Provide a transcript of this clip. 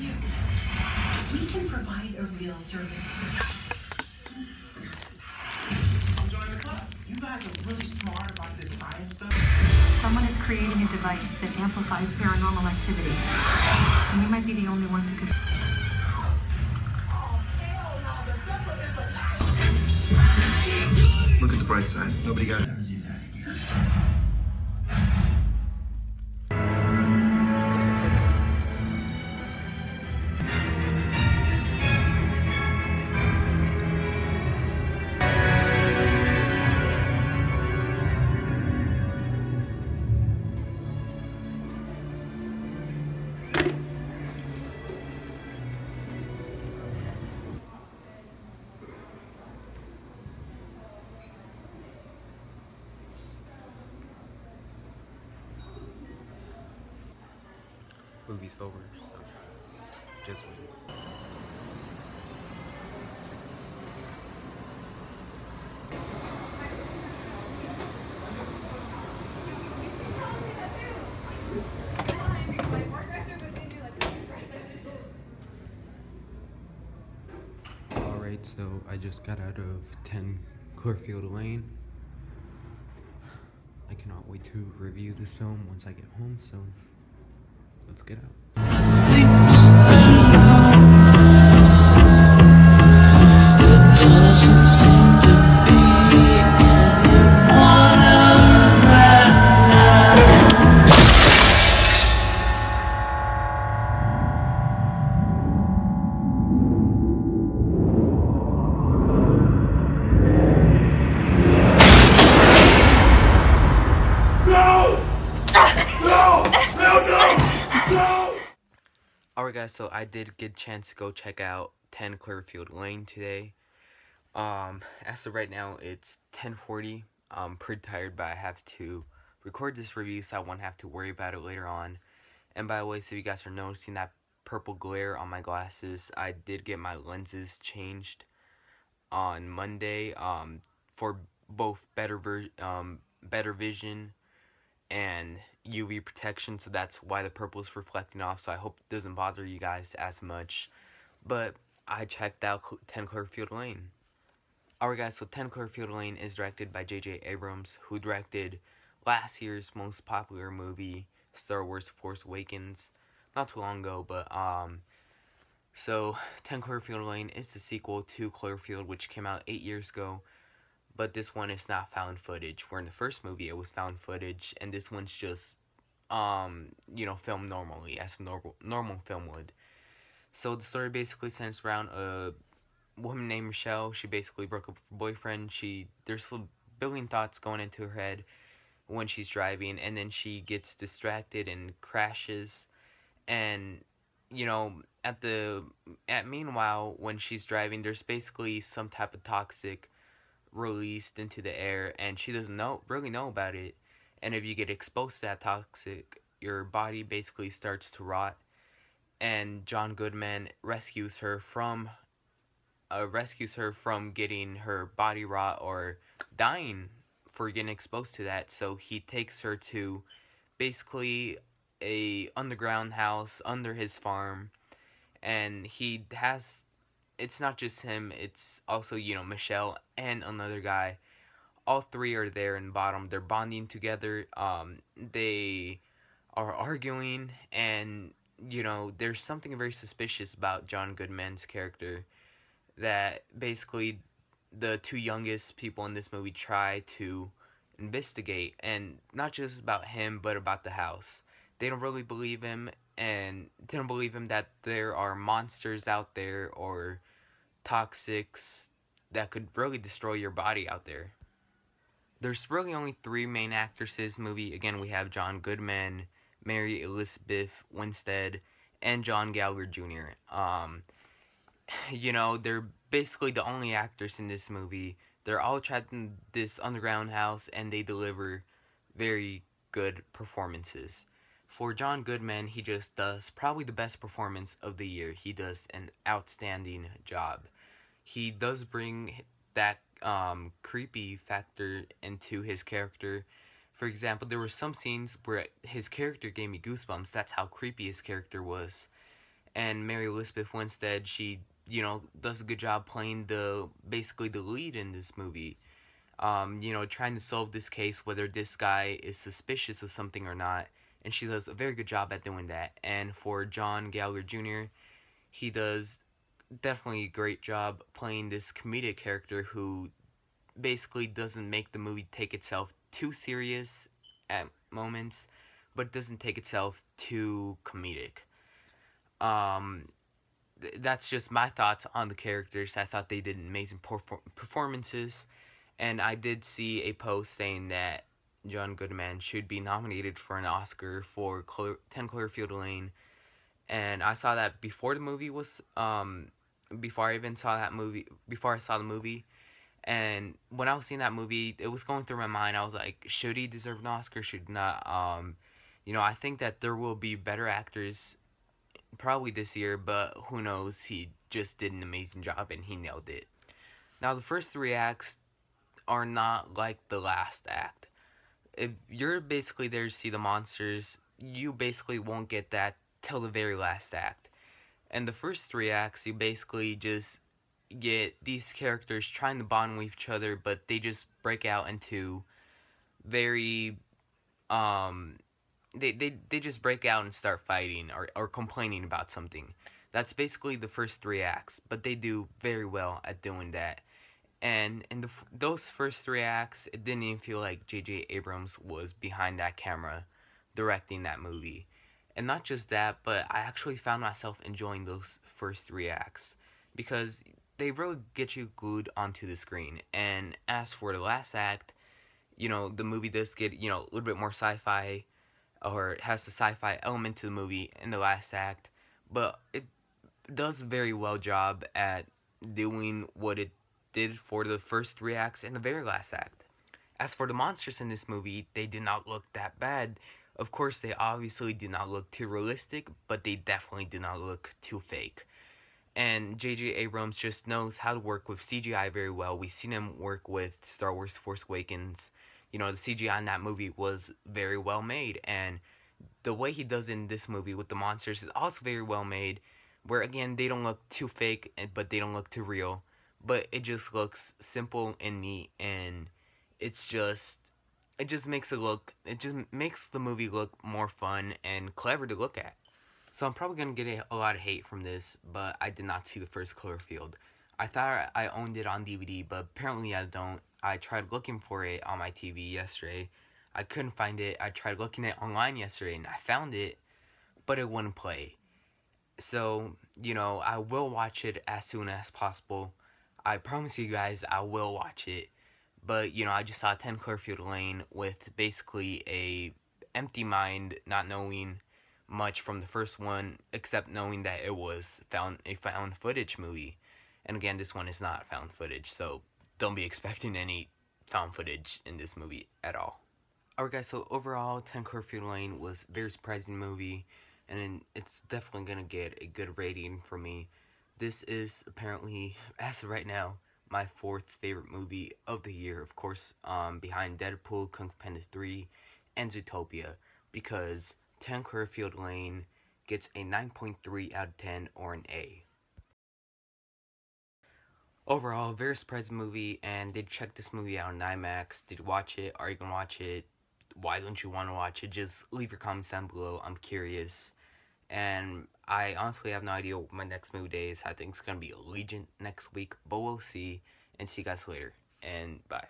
you. We can provide a real service. Join the club. You guys are really smart about this science stuff. Someone is creating a device that amplifies paranormal activity. And we might be the only ones who can... Look at the bright side. Nobody got it. Movie's over, so just wait. Alright, so I just got out of 10 Cloverfield Lane. I cannot wait to review this film once I get home, so let's get out. Alright guys, so I did get a chance to go check out 10 Cloverfield Lane today. As of right now, it's 10:40. I'm pretty tired, but I have to record this review so I won't have to worry about it later on. And by the way, so if you guys are noticing that purple glare on my glasses, I did get my lenses changed on Monday for both better vision and UV protection, so that's why the purple is reflecting off, so I hope it doesn't bother you guys as much. But I checked out 10 Cloverfield Lane. Alright guys, so 10 Cloverfield Lane is directed by J.J. Abrams, who directed last year's most popular movie, Star Wars Force Awakens, not too long ago, but so 10 Cloverfield Lane is the sequel to Cloverfield, which came out 8 years ago. But this one is not found footage, where in the first movie it was found footage, and this one's just, you know, filmed normally, as normal film would. So the story basically centers around a woman named Michelle. She basically broke up with her boyfriend. There's some billion thoughts going into her head when she's driving, and then she gets distracted and crashes. And, you know, meanwhile, when she's driving, there's basically some type of toxic released into the air, and she doesn't really know about it. And if you get exposed to that toxic, your body basically starts to rot. And John Goodman rescues her from getting her body rot or dying for getting exposed to that. So he takes her to basically a underground house under his farm, and it's not just him, it's also, you know, Michelle and another guy. All three are there in bottom. They're bonding together. They are arguing, and, you know, there's something very suspicious about John Goodman's character, that basically the two youngest people in this movie try to investigate, and not just about him, but about the house. They don't really believe him, and they don't believe him that there are monsters out there or toxics that could really destroy your body out there. There's really only three main actors in this movie. Again, we have John Goodman, Mary Elizabeth Winstead, and John Gallagher Jr. You know, they're basically the only actors in this movie. They're all trapped in this underground house, and they deliver very good performances. For John Goodman, he just does probably the best performance of the year. He does an outstanding job. He does bring that creepy factor into his character. For example, there were some scenes where his character gave me goosebumps. That's how creepy his character was. and Mary Elizabeth Winstead, she, does a good job playing basically the lead in this movie. Trying to solve this case, whether this guy is suspicious of something or not, and she does a very good job at doing that. And for John Gallagher Jr., he does definitely a great job playing this comedic character who basically doesn't make the movie take itself too serious at moments, but doesn't take itself too comedic. That's just my thoughts on the characters. I thought they did amazing performances, and I did see a post saying that John Goodman should be nominated for an Oscar for 10 Cloverfield Lane, and I saw that before the movie was, before I even saw that movie, before I saw the movie, and when I was seeing that movie, it was going through my mind. I was like, should he deserve an Oscar? Should not? I think that there will be better actors probably this year, but who knows? He just did an amazing job and he nailed it. Now, the first three acts are not like the last act. If you're basically there to see the monsters, you basically won't get that till the very last act. And the first three acts, you basically just get these characters trying to bond with each other, but they just break out into very they just break out and start fighting or complaining about something. That's basically the first three acts, but they do very well at doing that. And in those first three acts, it didn't even feel like J.J. Abrams was behind that camera directing that movie. And not just that, but I actually found myself enjoying those first three acts because they really get you glued onto the screen. And as for the last act, the movie does get, a little bit more sci-fi, or it has a sci-fi element to the movie in the last act, but it does a very well job at doing what it did for the first three acts and the very last act. As for the monsters in this movie, they did not look that bad. Of course, they obviously did not look too realistic, but they definitely did not look too fake. And J.J. Abrams just knows how to work with CGI very well. We've seen him work with Star Wars The Force Awakens. The CGI in that movie was very well made, and the way he does it in this movie with the monsters is also very well made, where again, they don't look too fake, but they don't look too real. But it just looks simple and neat, and it just makes the movie look more fun and clever to look at. So I'm probably going to get a lot of hate from this, but I did not see the first Cloverfield. I thought I owned it on DVD, but apparently I don't. I tried looking for it on my TV yesterday. I couldn't find it. I tried looking it online yesterday, and I found it, but it wouldn't play. So, I will watch it as soon as possible. I promise you guys I will watch it. But, I just saw 10 Cloverfield Lane with basically a empty mind, not knowing much from the first one, except knowing that it was a found footage movie. And again, this one is not found footage, so don't be expecting any found footage in this movie at all. Alright guys, so overall, 10 Cloverfield Lane was a very surprising movie, and it's definitely going to get a good rating from me. This is apparently, as of right now, my fourth favorite movie of the year, of course, behind Deadpool, Kung Fu Panda 3, and Zootopia, because 10 Cloverfield Lane gets a 9.3 out of 10 or an A. Overall, very surprising movie, and did check this movie out on IMAX. Did you watch it? Are you gonna watch it? Why don't you want to watch it? Just leave your comments down below. I'm curious. And I honestly have no idea what my next movie day is. I think it's gonna be Allegiant next week, but we'll see. And see you guys later. And bye.